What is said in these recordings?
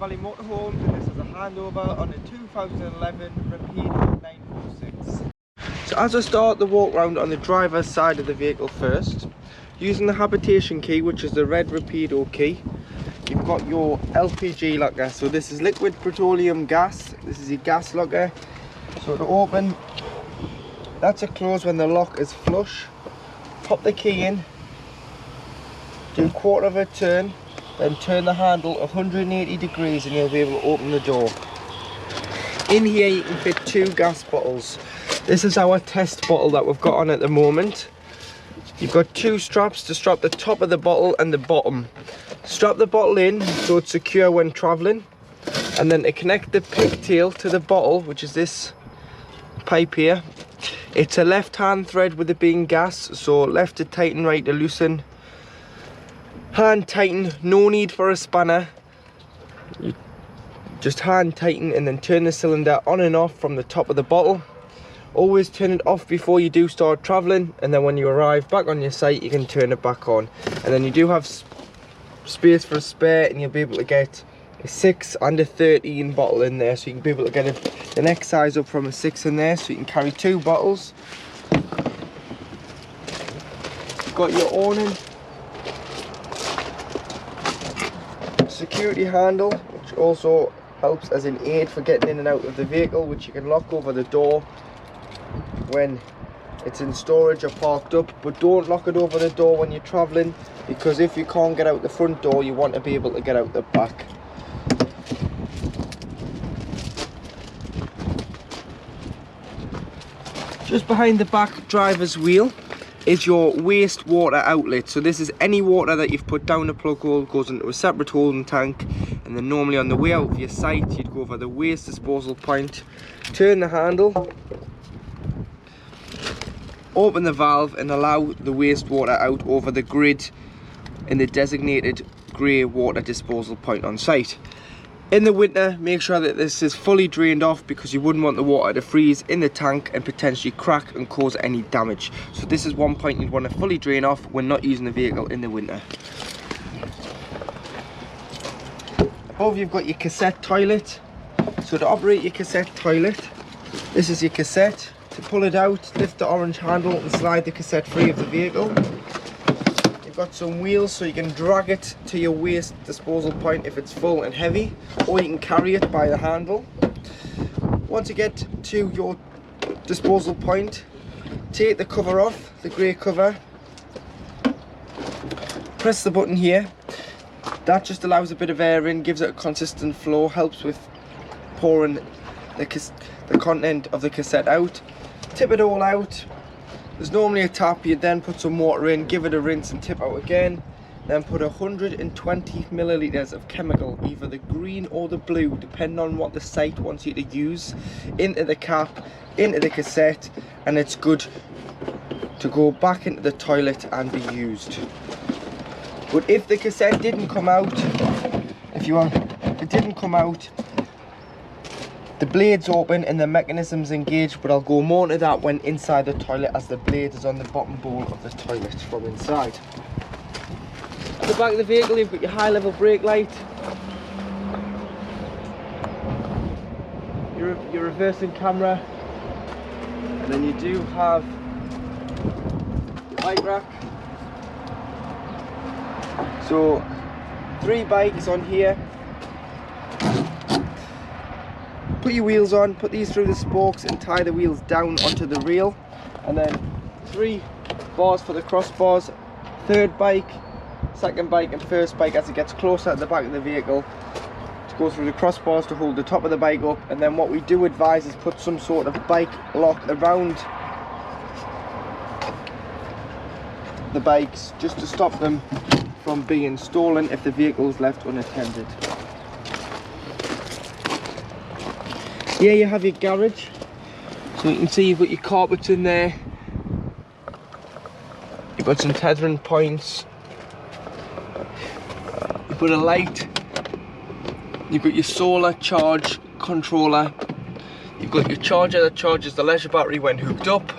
Valley Motorhomes, and this is a handover on a 2011 Rapido 946. So as I start the walk round on the driver's side of the vehicle first, using the habitation key, which is the red Rapido key, you've got your LPG locker. So this is liquid petroleum gas. This is your gas locker. So to open, that's a close when the lock is flush. Pop the key in, do a quarter of a turn, then turn the handle 180 degrees and you'll be able to open the door. In here you can fit 2 gas bottles. This is our test bottle that we've got on at the moment. You've got 2 straps to strap the top of the bottle and the bottom. Strap the bottle in so it's secure when travelling, and then to connect the pigtail to the bottle, which is this pipe here, it's a left hand thread with it being gas, so left to tighten, right to loosen. Hand tighten, no need for a spanner. You just hand tighten and then turn the cylinder on and off from the top of the bottle. Always turn it off before you do start travelling, and then when you arrive back on your site you can turn it back on. And then you do have space for a spare, and you'll be able to get a 6 and a 13 bottle in there, so you can be able to get the next size up from a 6 in there, so you can carry 2 bottles. You've got your awning, security handle, which also helps as an aid for getting in and out of the vehicle, which you can lock over the door when it's in storage or parked up, but don't lock it over the door when you're travelling, because if you can't get out the front door you want to be able to get out the back. Just behind the back driver's wheel is your wastewater outlet. So this is any water that you've put down a plug hole, goes into a separate holding tank, and then normally on the way out of your site you'd go over the waste disposal point, turn the handle, open the valve and allow the wastewater out over the grid in the designated grey water disposal point on site. In the winter, make sure that this is fully drained off, because you wouldn't want the water to freeze in the tank and potentially crack and cause any damage. So this is one point you'd want to fully drain off when not using the vehicle in the winter. Above you've got your cassette toilet. So to operate your cassette toilet, this is your cassette. To pull it out, lift the orange handle and slide the cassette free of the vehicle. You've got some wheels so you can drag it to your waste disposal point if it's full and heavy, or you can carry it by the handle. Once you get to your disposal point, take the cover off, the grey cover, press the button here. That just allows a bit of air in, gives it a consistent flow, helps with pouring the content of the cassette out. Tip it all out. There's normally a tap. You then put some water in, give it a rinse and tip out again. Then put 120 millilitres of chemical, either the green or the blue, depending on what the site wants you to use, into the cap, into the cassette, and it's good to go back into the toilet and be used. But if the cassette didn't come out, if it didn't come out, the blade's open and the mechanism's engaged, but I'll go more into that when inside the toilet, as the blade is on the bottom bowl of the toilet from inside. At the back of the vehicle you've got your high level brake light, your reversing camera, and then you do have your bike rack. So 3 bikes on here. Put your wheels on, put these through the spokes and tie the wheels down onto the rail, and then 3 bars for the crossbars, 3rd bike, 2nd bike and 1st bike as it gets closer at the back of the vehicle to go through the crossbars to hold the top of the bike up. And then what we do advise is put some sort of bike lock around the bikes, just to stop them from being stolen if the vehicle is left unattended. Here you have your garage, so you can see you've got your carpets in there, you've got some tethering points, you've got a light, you've got your solar charge controller, you've got your charger that charges the leisure battery when hooked up,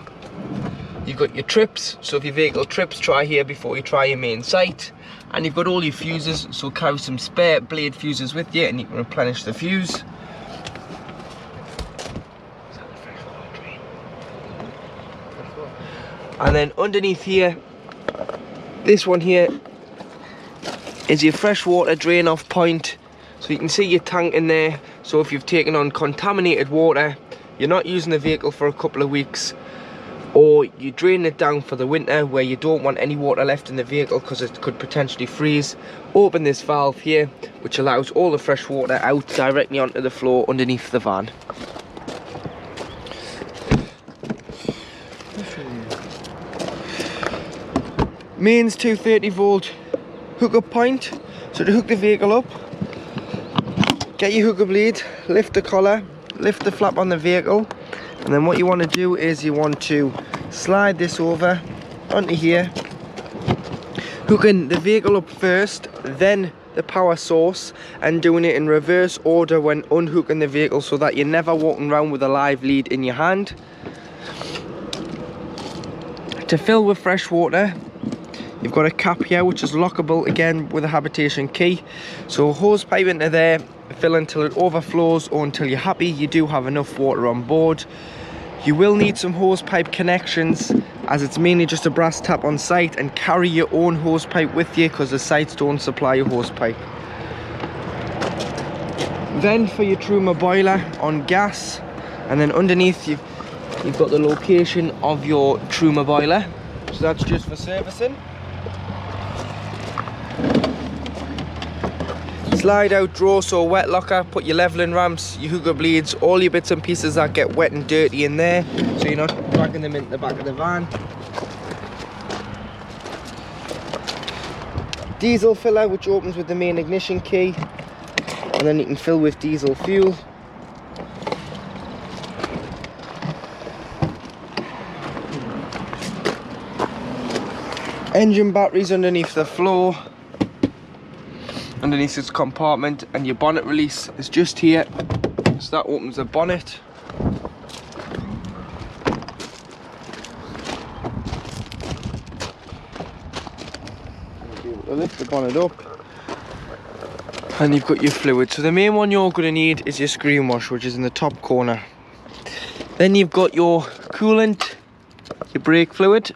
you've got your trips, so if your vehicle trips, try here before you try your main site, and you've got all your fuses, so carry some spare blade fuses with you and you can replenish the fuse. And then underneath here, this one here is your freshwater drain off point, so you can see your tank in there. So if you've taken on contaminated water, you're not using the vehicle for a couple of weeks, or you drain it down for the winter where you don't want any water left in the vehicle because it could potentially freeze, open this valve here, which allows all the fresh water out directly onto the floor underneath the van. Mains 230 volt hookup point. So to hook the vehicle up, get your hookup lead, lift the collar, lift the flap on the vehicle, and then what you want to do is you want to slide this over onto here, hooking the vehicle up first, then the power source, and doing it in reverse order when unhooking the vehicle, so that you're never walking around with a live lead in your hand. To fill with fresh water, you've got a cap here which is lockable again with a habitation key. So hose pipe into there, fill until it overflows or until you're happy you do have enough water on board. You will need some hose pipe connections, as it's mainly just a brass tap on site, and carry your own hose pipe with you because the sites don't supply a hose pipe. Then for your Truma boiler on gas, and then underneath you've got the location of your Truma boiler, so that's just for servicing. Slide out drawer, so wet locker, put your leveling ramps, your hookup leads, all your bits and pieces that get wet and dirty in there, so you're not dragging them into the back of the van. Diesel filler, which opens with the main ignition key, and then you can fill with diesel fuel. Engine batteries underneath the floor, underneath this compartment, and your bonnet release is just here, so that opens the bonnet. Lift the bonnet up, and you've got your fluid. So the main one you're going to need is your screen wash, which is in the top corner. Then you've got your coolant, your brake fluid,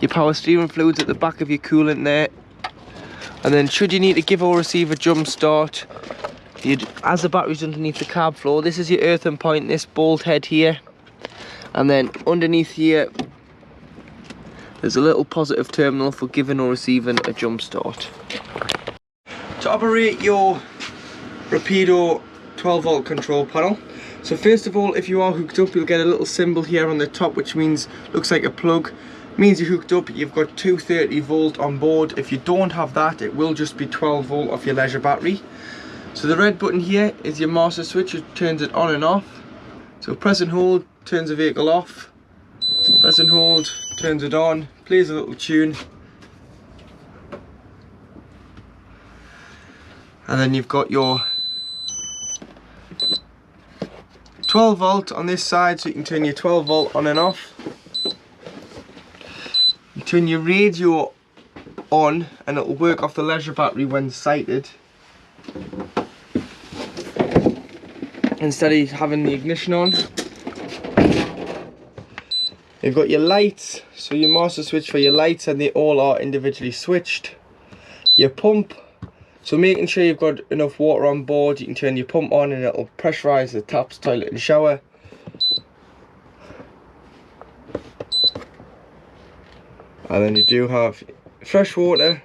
your power steering fluids at the back of your coolant there. And then should you need to give or receive a jump start, as the battery's underneath the cab floor, this is your earthing point, this bolt head here, and then underneath here there's a little positive terminal for giving or receiving a jump start. To operate your Rapido 12 volt control panel, so first of all, if you are hooked up, you'll get a little symbol here on the top which means, looks like a plug, means you're hooked up. You've got 230 volt on board. If you don't have that, it will just be 12 volt off your leisure battery. So the red button here is your master switch, which turns it on and off. So press and hold turns the vehicle off, press and hold turns it on, plays a little tune, and then you've got your 12 volt on this side, so you can turn your 12 volt on and off. You turn your radio on and it will work off the leisure battery when sighted, instead of having the ignition on. You've got your lights, so your master switch for your lights, and they all are individually switched. Your pump, so making sure you've got enough water on board, you can turn your pump on and it'll pressurize the taps, toilet and shower. And then you do have fresh water,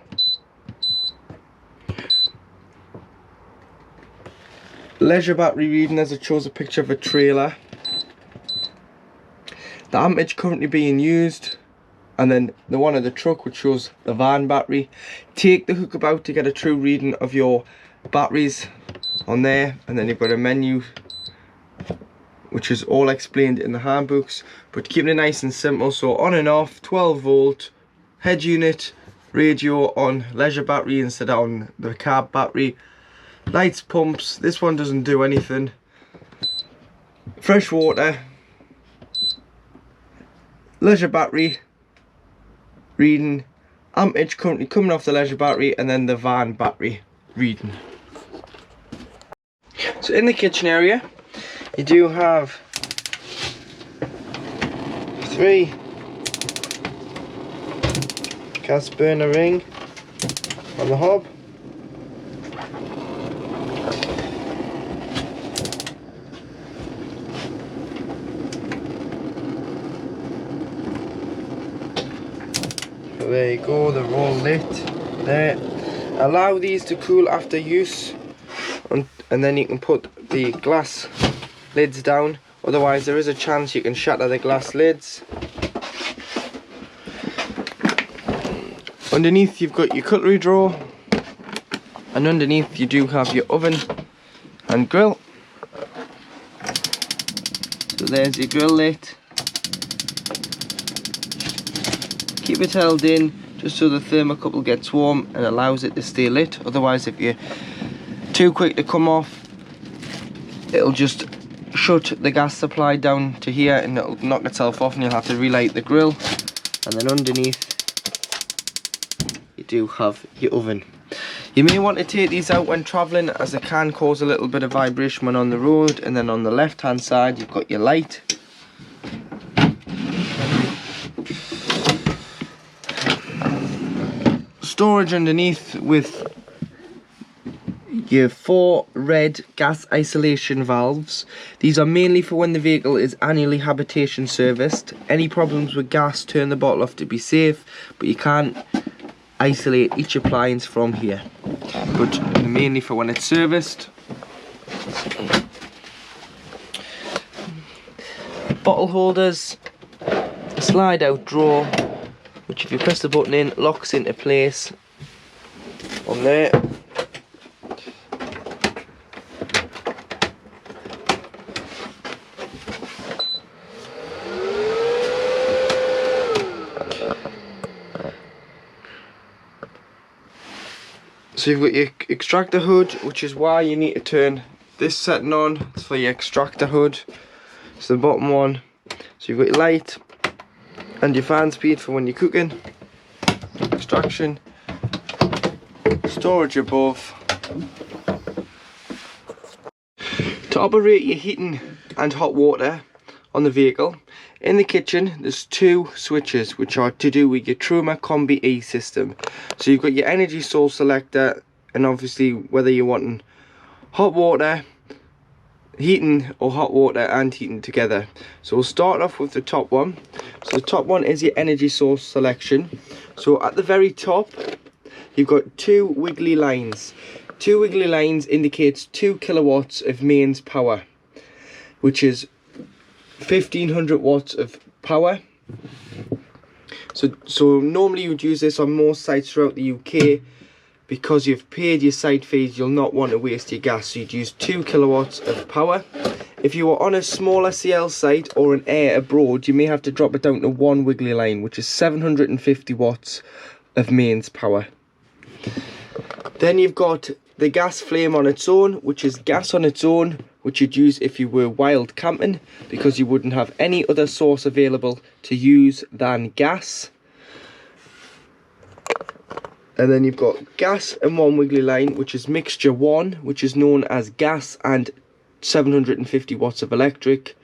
leisure battery reading as it shows a picture of a trailer, the amperage currently being used, and then the one of the truck which shows the van battery. Take the hookup out to get a true reading of your batteries on there, and then you've got a menu which is all explained in the handbooks, but keeping it nice and simple. So on and off, 12 volt, head unit, radio on leisure battery instead of on the cab battery, lights, pumps, this one doesn't do anything, fresh water, leisure battery, reading, Ampage currently coming off the leisure battery, and then the van battery reading. So in the kitchen area, you do have 3 gas burner ring on the hob. So there you go, they're all lit there. Allow these to cool after use, and then you can put the glass lids down, otherwise there is a chance you can shatter the glass lids. Underneath you've got your cutlery drawer, and underneath you do have your oven and grill. So there's your grill lit. Keep it held in just so the thermocouple gets warm and allows it to stay lit, otherwise if you're too quick to come off, it'll just shut the gas supply down to here and it'll knock itself off, and you'll have to relight the grill. And then underneath you do have your oven. You may want to take these out when travelling, as it can cause a little bit of vibration when on the road. And then on the left hand side you've got your light. Storage underneath with your 4 red gas isolation valves. These are mainly for when the vehicle is annually habitation serviced. Any problems with gas, turn the bottle off to be safe, but you can't isolate each appliance from here. But mainly for when it's serviced. Bottle holders, a slide out drawer, which if you press the button in, locks into place on there. So you've got your extractor hood, which is why you need to turn this setting on. It's for your extractor hood. It's the bottom one. So you've got your light and your fan speed for when you're cooking. Extraction. Storage above. To operate your heating and hot water on the vehicle, in the kitchen there's 2 switches which are to do with your Truma Combi E system. So you've got your energy source selector, and obviously whether you're wanting hot water, heating, or hot water and heating together. So we'll start off with the top one. So the top one is your energy source selection. So at the very top you've got 2 wiggly lines. 2 wiggly lines indicates 2 kilowatts of mains power, which is 1500 watts of power. So normally you would use this on most sites throughout the UK. Because you've paid your site fees, you'll not want to waste your gas, so you'd use 2 kilowatts of power. If you are on a smaller CL site or an air abroad, you may have to drop it down to 1 wiggly line, which is 750 watts of mains power. Then you've got the gas flame on its own, which is gas on its own, which you'd use if you were wild camping, because you wouldn't have any other source available to use than gas. And then you've got gas and 1 wiggly line, which is mixture 1, which is known as gas and 750 watts of electric.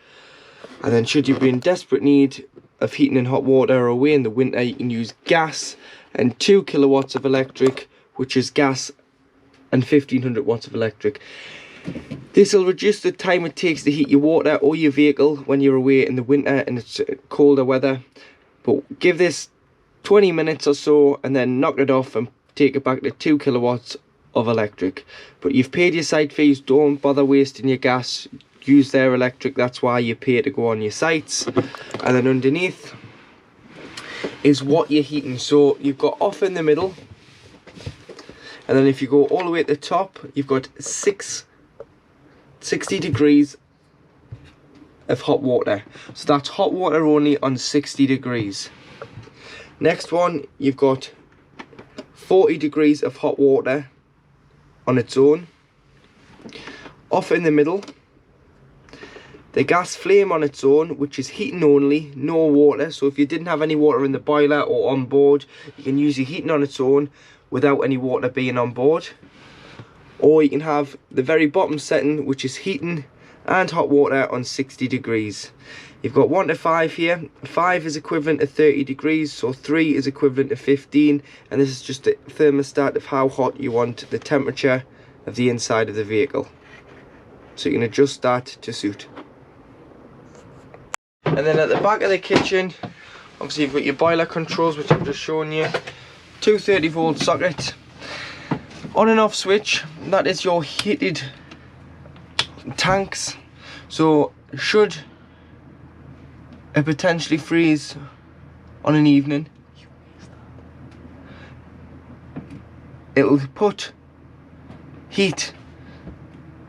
And then should you be in desperate need of heating and hot water away in the winter, you can use gas and 2 kilowatts of electric, which is gas and 1500 watts of electric. This will reduce the time it takes to heat your water or your vehicle when you're away in the winter and it's colder weather. But give this 20 minutes or so and then knock it off and take it back to 2 kilowatts of electric. But you've paid your site fees, don't bother wasting your gas, use their electric, that's why you pay to go on your sites. And then underneath is what you're heating. So you've got off in the middle, and then if you go all the way at the top, you've got 60 degrees of hot water. So that's hot water only on 60 degrees. Next one, you've got 40 degrees of hot water on its own. Off in the middle, the gas flame on its own, which is heating only, no water. So if you didn't have any water in the boiler or on board, you can use your heating on its own without any water being on board. Or you can have the very bottom setting, which is heating and hot water on 60 degrees. You've got 1 to 5 here. 5 is equivalent to 30 degrees, so 3 is equivalent to 15, and this is just the thermostat of how hot you want the temperature of the inside of the vehicle. So you can adjust that to suit. And then at the back of the kitchen, obviously you've got your boiler controls, which I've just shown you. 230 volt socket. On and off switch, that is your heated tanks. So should it potentially freeze on an evening, it'll put heat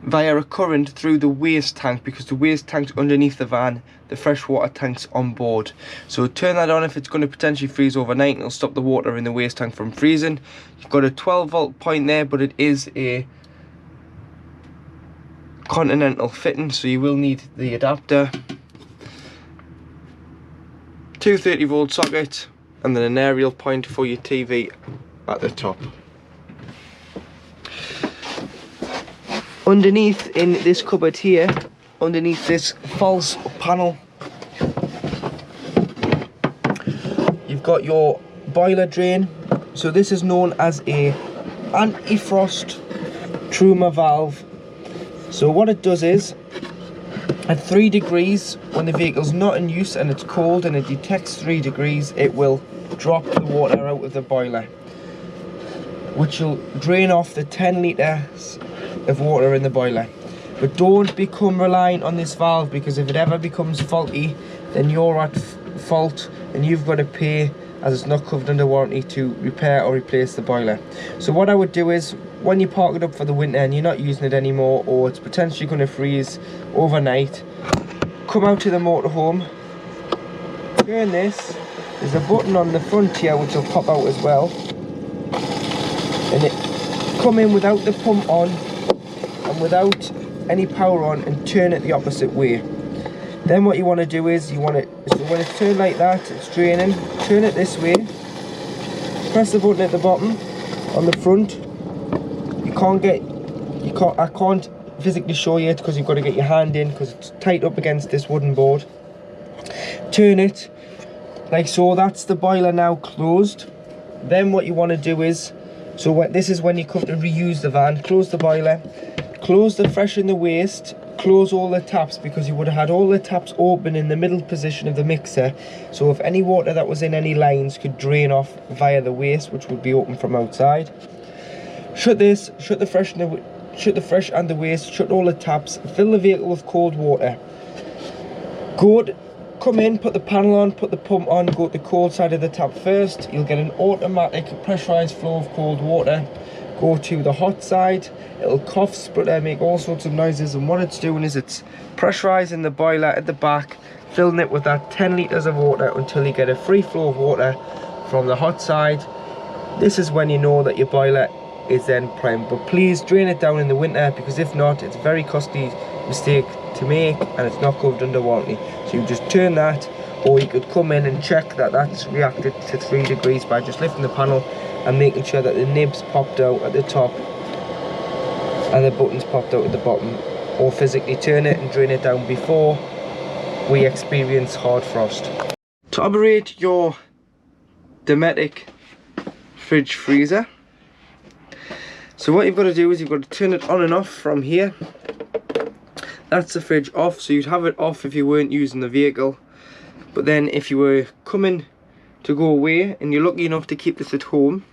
via a current through the waste tank, because the waste tank's underneath the van, the freshwater tank's on board. So turn that on if it's going to potentially freeze overnight, and it'll stop the water in the waste tank from freezing. You've got a 12 volt point there, but it is a continental fitting, so you will need the adapter. 230 volt socket, and then an aerial point for your TV at the top. Underneath in this cupboard here, underneath this false panel, you've got your boiler drain. So this is known as a anti-frost Truma valve. So what it does is, at 3 degrees, when the vehicle's not in use and it's cold and it detects 3 degrees, it will drop the water out of the boiler, which will drain off the 10 litres of water in the boiler. But don't become reliant on this valve, because if it ever becomes faulty, then you're at fault and you've got to pay, as it's not covered under warranty, to repair or replace the boiler. So what I would do is, when you park it up for the winter and you're not using it anymore, or it's potentially going to freeze overnight, come out to the motorhome, turn this. There's a button on the front here which will pop out as well, and it come in without the pump on and without any power on, and turn it the opposite way. Then what you want to do is, you want it, so when it's turned like that, it's draining, turn it this way, press the button at the bottom on the front. I can't physically show you it because you've got to get your hand in, because it's tight up against this wooden board. Turn it like so. That's the boiler now closed. Then what you want to do is, this is when you come to reuse the van, close the boiler, close the fresh and the waste, close all the taps, because you would have had all the taps open in the middle position of the mixer, so if any water that was in any lines could drain off via the waste, which would be open from outside. Shut this, shut the fresh and the waste, shut all the taps, fill the vehicle with cold water. Come in, put the panel on, put the pump on, go to the cold side of the tap first. You'll get an automatic pressurised flow of cold water. Go to the hot side, it'll cough, splutter, make all sorts of noises, and what it's doing is it's pressurising the boiler at the back, filling it with that 10 litres of water until you get a free flow of water from the hot side. This is when you know that your boiler is then primed, but please drain it down in the winter, because if not, it's a very costly mistake to make and it's not covered under warranty. So you just turn that, or you could come in and check that that's reacted to 3 degrees by just lifting the panel and making sure that the nibs popped out at the top and the buttons popped out at the bottom, or physically turn it and drain it down before we experience hard frost. To operate your Dometic fridge freezer, so what you've got to do is you've got to turn it on and off from here. That's the fridge off, so you'd have it off if you weren't using the vehicle. But then if you were coming to go away and you're lucky enough to keep this at home,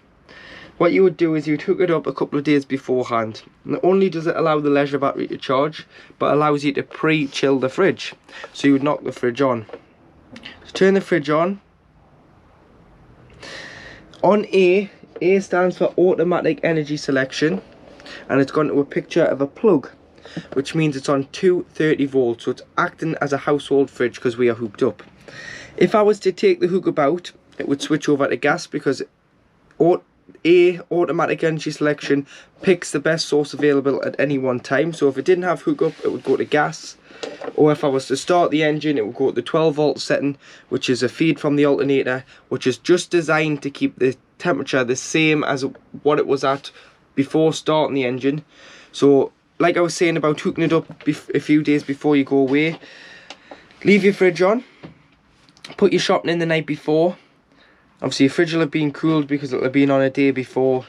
what you would do is you'd hook it up a couple of days beforehand. Not only does it allow the leisure battery to charge, but allows you to pre-chill the fridge. So you would knock the fridge on. So turn the fridge on. On A stands for automatic energy selection, and it's gone to a picture of a plug, which means it's on 230 volts, so it's acting as a household fridge because we are hooked up. If I was to take the hook out, it would switch over to gas, because automatic energy selection picks the best source available at any one time. So if it didn't have hookup, it would go to gas. Or if I was to start the engine, it would go to the 12 volt setting, which is a feed from the alternator, which is just designed to keep the temperature the same as what it was at before starting the engine. So like I was saying about hooking it up a few days before you go away, leave your fridge on, put your shopping in the night before. Obviously your fridge will have been cooled because it'll have been on a day before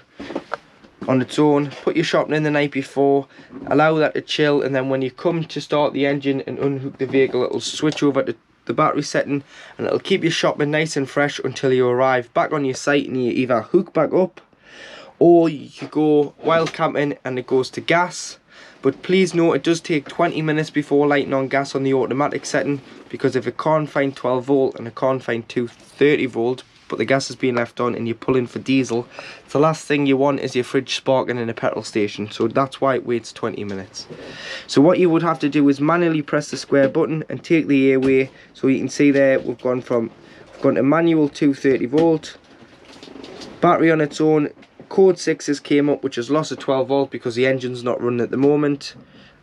on its own. Put your shopping in the night before, allow that to chill, and then when you come to start the engine and unhook the vehicle, it'll switch over to the battery setting and it'll keep your shopping nice and fresh until you arrive back on your site and you either hook back up or you go wild camping and it goes to gas. But please note, it does take 20 minutes before lighting on gas on the automatic setting, because if it can't find 12 volt and it can't find 230 volt, but the gas has been left on and you're pulling for diesel, the last thing you want is your fridge sparking in a petrol station. So that's why it waits 20 minutes. So what you would have to do is manually press the square button and take the air away. So you can see there we've gone to manual 230 volt, battery on its own. Code 6 came up, which has lost a 12 volt because the engine's not running at the moment.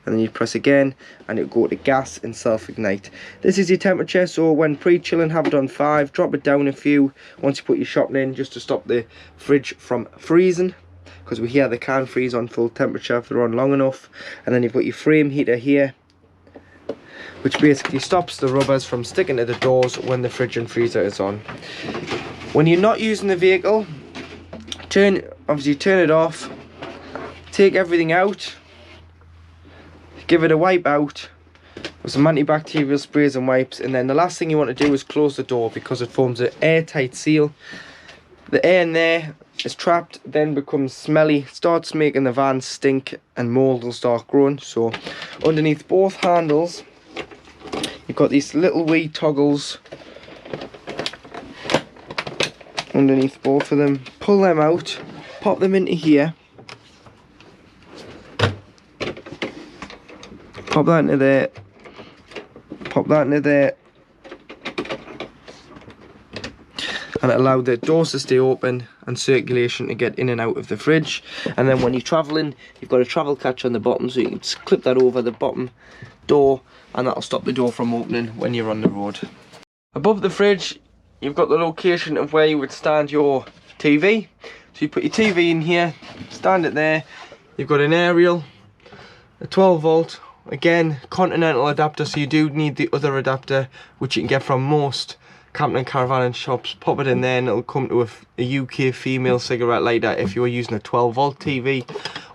And then you press again and it'll go to gas and self-ignite. This is your temperature, so when pre-chilling, have it on 5, drop it down a few once you put your shopping in, just to stop the fridge from freezing, because we hear they can freeze on full temperature if they're on long enough. And then you've got your frame heater here, which basically stops the rubbers from sticking to the doors when the fridge and freezer is on. When you're not using the vehicle, obviously turn it off, take everything out, give it a wipe out with some antibacterial sprays and wipes, and then the last thing you want to do is close the door, because it forms an airtight seal. The air in there is trapped, then becomes smelly, starts making the van stink, and mold will start growing. So underneath both handles you've got these little wee toggles underneath both of them. Pull them out, pop them into here, pop that into there, pop that into there, and allow the doors to stay open and circulation to get in and out of the fridge. And then when you're travelling, you've got a travel catch on the bottom, so you can just clip that over the bottom door and that'll stop the door from opening when you're on the road. Above the fridge you've got the location of where you would stand your TV. So you put your TV in here, stand it there. You've got an aerial, a 12 volt, again continental adapter, so you do need the other adapter which you can get from most camping and caravan shops. Pop it in there and it'll come to a UK female cigarette lighter if you're using a 12 volt TV.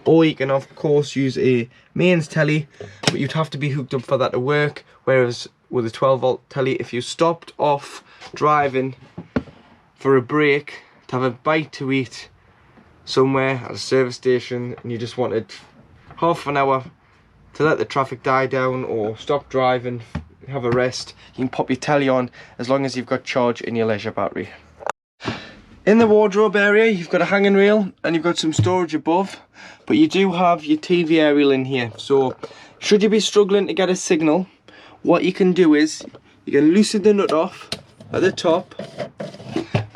Or you can of course use a mains telly, but you'd have to be hooked up for that to work, whereas with a 12 volt telly, if you stopped off driving for a break to have a bite to eat somewhere at a service station and you just wanted half an hour to let the traffic die down or stop driving, have a rest, you can pop your telly on as long as you've got charge in your leisure battery. In the wardrobe area you've got a hanging rail and you've got some storage above, but you do have your TV aerial in here. So should you be struggling to get a signal, what you can do is you can loosen the nut off at the top,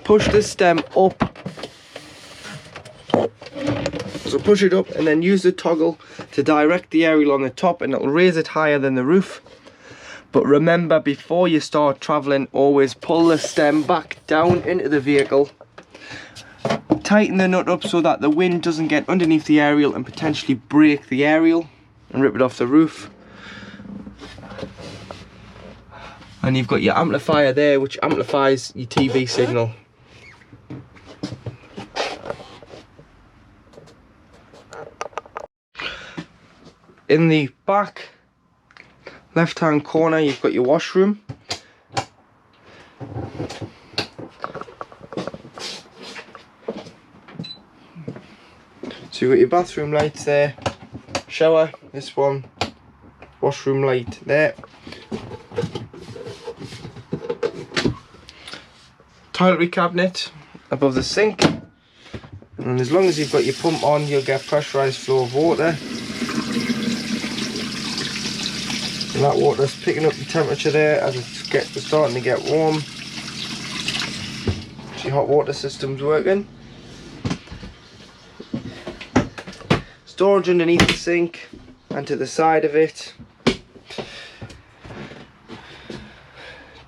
push the stem up, so push it up and then use the toggle to direct the aerial on the top and it'll raise it higher than the roof. But remember, before you start travelling, always pull the stem back down into the vehicle, tighten the nut up so that the wind doesn't get underneath the aerial and potentially break the aerial and rip it off the roof. And you've got your amplifier there which amplifies your TV signal. In the back left hand corner you've got your washroom. So you've got your bathroom lights there, shower, this one, washroom light there. Toiletry cabinet above the sink, and as long as you've got your pump on you'll get pressurised flow of water, and that water's picking up the temperature there as it's starting to get warm. So your hot water system's working. storage underneath the sink and to the side of it.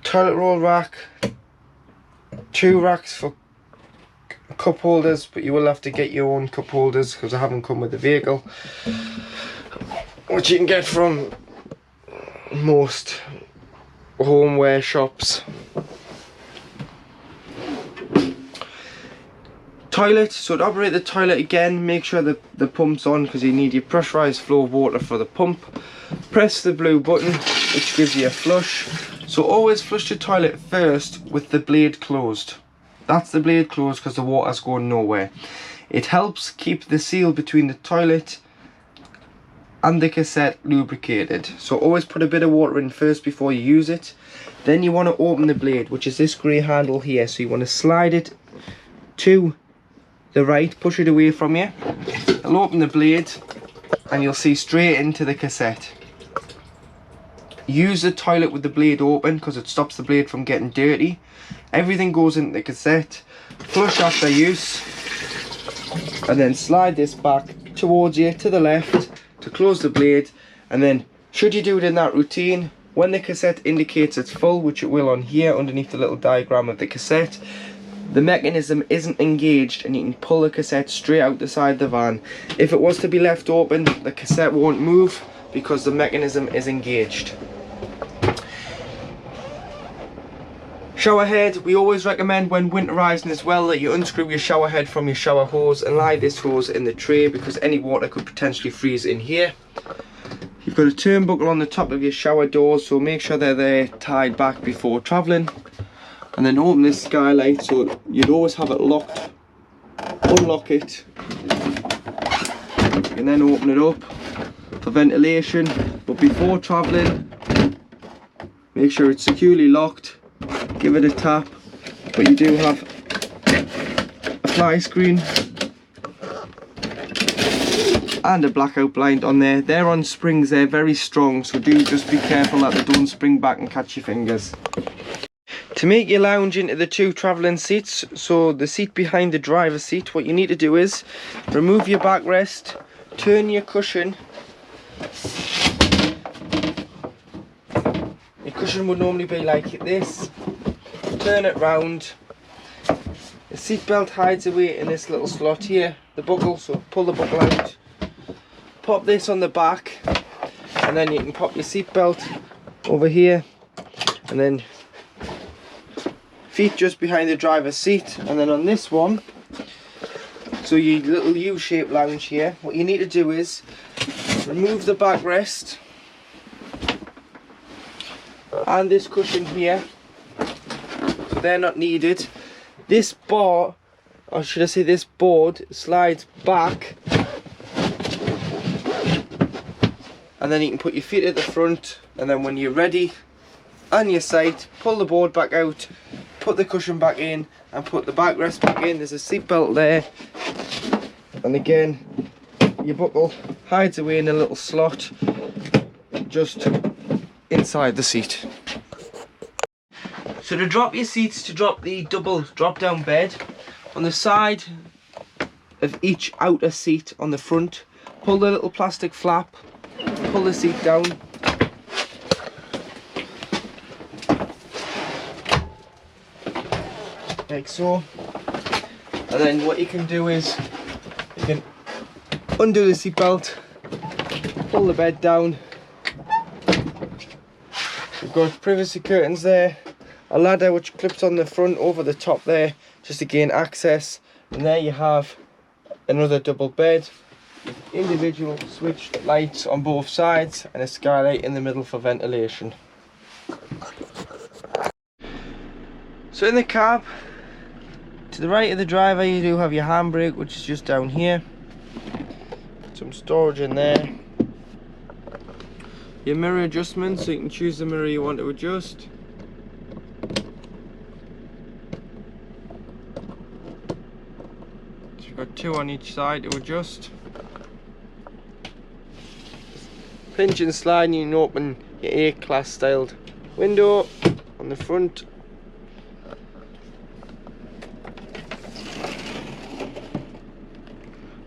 Toilet roll rack, 2 racks for cup holders, but you will have to get your own cup holders because I haven't come with the vehicle, which you can get from most homeware shops. Toilet, so to operate the toilet again, make sure that the pump's on because you need your pressurised flow of water for the pump. Press the blue button which gives you a flush. So always flush the toilet first with the blade closed. That's the blade closed because the water's going nowhere. It helps keep the seal between the toilet and the cassette lubricated. So always put a bit of water in first before you use it. Then you want to open the blade, which is this grey handle here. So you want to slide it to the right, push it away from you. I'll open the blade and you'll see straight into the cassette. Use the toilet with the blade open because it stops the blade from getting dirty. Everything goes into the cassette. Flush after use and then slide this back towards you to the left to close the blade. And then should you do it in that routine, when the cassette indicates it's full, which it will on here underneath the little diagram of the cassette, the mechanism isn't engaged and you can pull the cassette straight out the side of the van. If it was to be left open, the cassette won't move because the mechanism is engaged. Shower head, we always recommend when winterizing as well that you unscrew your shower head from your shower hose and lie this hose in the tray because any water could potentially freeze in here. You've got a turnbuckle on the top of your shower doors, so make sure they're tied back before travelling. And then open this skylight, so you'd always have it locked. Unlock it and then open it up for ventilation, but before travelling make sure it's securely locked. Give it a tap, but you do have a fly screen and a blackout blind on there. They're on springs, they're very strong, so do just be careful that they don't spring back and catch your fingers. To make your lounge into the 2 travelling seats, so the seat behind the driver's seat, what you need to do is remove your backrest, turn your cushion. Your cushion would normally be like this. Turn it round. The seat belt hides away in this little slot here, the buckle, so pull the buckle out. Pop this on the back and then you can pop your seat belt over here and then feet just behind the driver's seat. And then on this one, so your little U-shaped lounge here, what you need to do is remove the backrest and this cushion here, so they're not needed. This bar, or should I say this board, slides back and then you can put your feet at the front, and then when you're ready on your side, pull the board back out, put the cushion back in and put the backrest back in. There's a seat belt there, and again your buckle hides away in a little slot just inside the seat. So to drop your seats, to drop the double drop down bed, on the side of each outer seat on the front, pull the little plastic flap, pull the seat down, like so, and then what you can do is you can undo the seat belt, pull the bed down. We've got privacy curtains there, a ladder which clips on the front over the top there just to gain access, and there you have another double bed with individual switched lights on both sides and a skylight in the middle for ventilation. So in the cab, to the right of the driver, you do have your handbrake, which is just down here. Some storage in there. Your mirror adjustment, so you can choose the mirror you want to adjust. So you've got 2 on each side to adjust. Pinch and slide and you can open your A-class styled window on the front.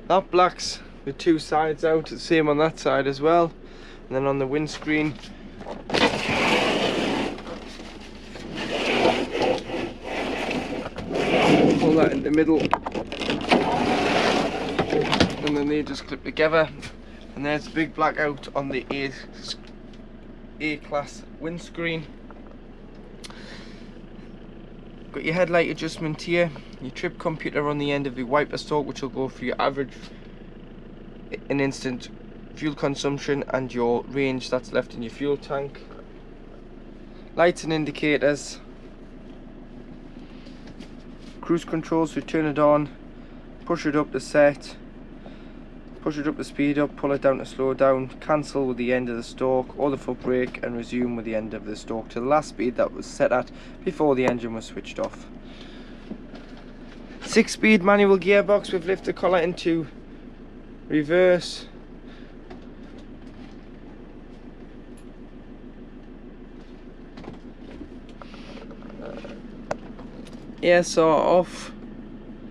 That blacks the two sides out, the same on that side as well. And then on the windscreen, pull that in the middle, and then they just clip together. And there's a big blackout on the A-class windscreen. Got your headlight adjustment here, your trip computer on the end of the wiper stalk, which will go for your average and instant fuel consumption and your range that's left in your fuel tank. Lights and indicators. Cruise control, so turn it on, push it up to set, push it up to speed up, pull it down to slow down, cancel with the end of the stalk, or the foot brake, and resume with the end of the stalk to the last speed that was set at before the engine was switched off. 6-speed manual gearbox with lifter collar into reverse. Air saw off.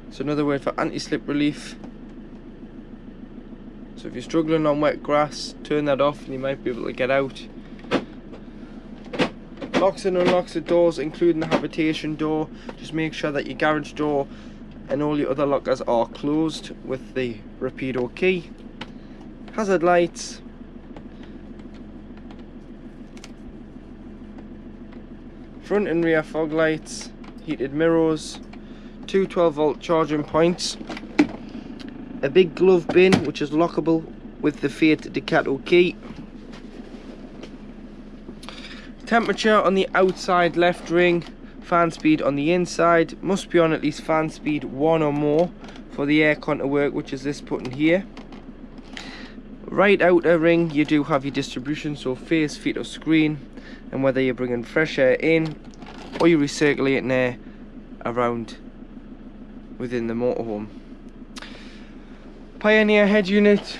It's another word for anti-slip relief. So if you're struggling on wet grass, turn that off and you might be able to get out. Locks and unlocks the doors, including the habitation door. Just make sure that your garage door and all your other lockers are closed with the Rapido key. Hazard lights. Front and rear fog lights. Heated mirrors. 2 12-volt charging points. A big glove bin which is lockable with the Fiat Ducato key. Temperature on the outside left ring, fan speed on the inside, must be on at least fan speed 1 or more for the aircon to work, which is this button here. Right outer ring you do have your distribution, so face, feet or screen, and whether you're bringing fresh air in or you're recirculating air around within the motorhome. Pioneer head unit,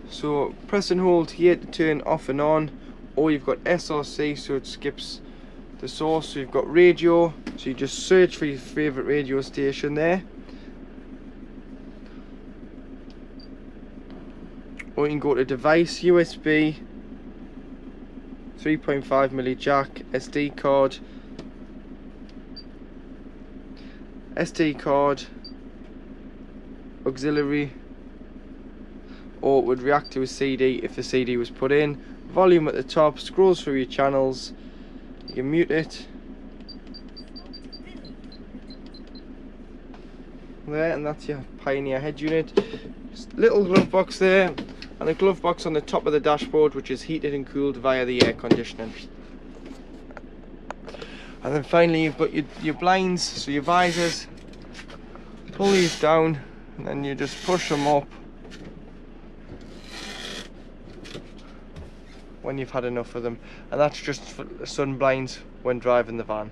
so press and hold here to turn off and on, or you've got SRC, so it skips the source. So you've got radio, so you just search for your favourite radio station there, or you can go to device, USB, 3.5mm jack, SD card, auxiliary, or it would react to a CD if the CD was put in. Volume at the top, scrolls through your channels, you can mute it there, and that's your Pioneer head unit. Just little glove box there, and a glove box on the top of the dashboard which is heated and cooled via the air conditioning. And then finally you've got your blinds, so your visors. Pull these down and then you just push them up when you've had enough of them, and that's just for sun blinds when driving the van.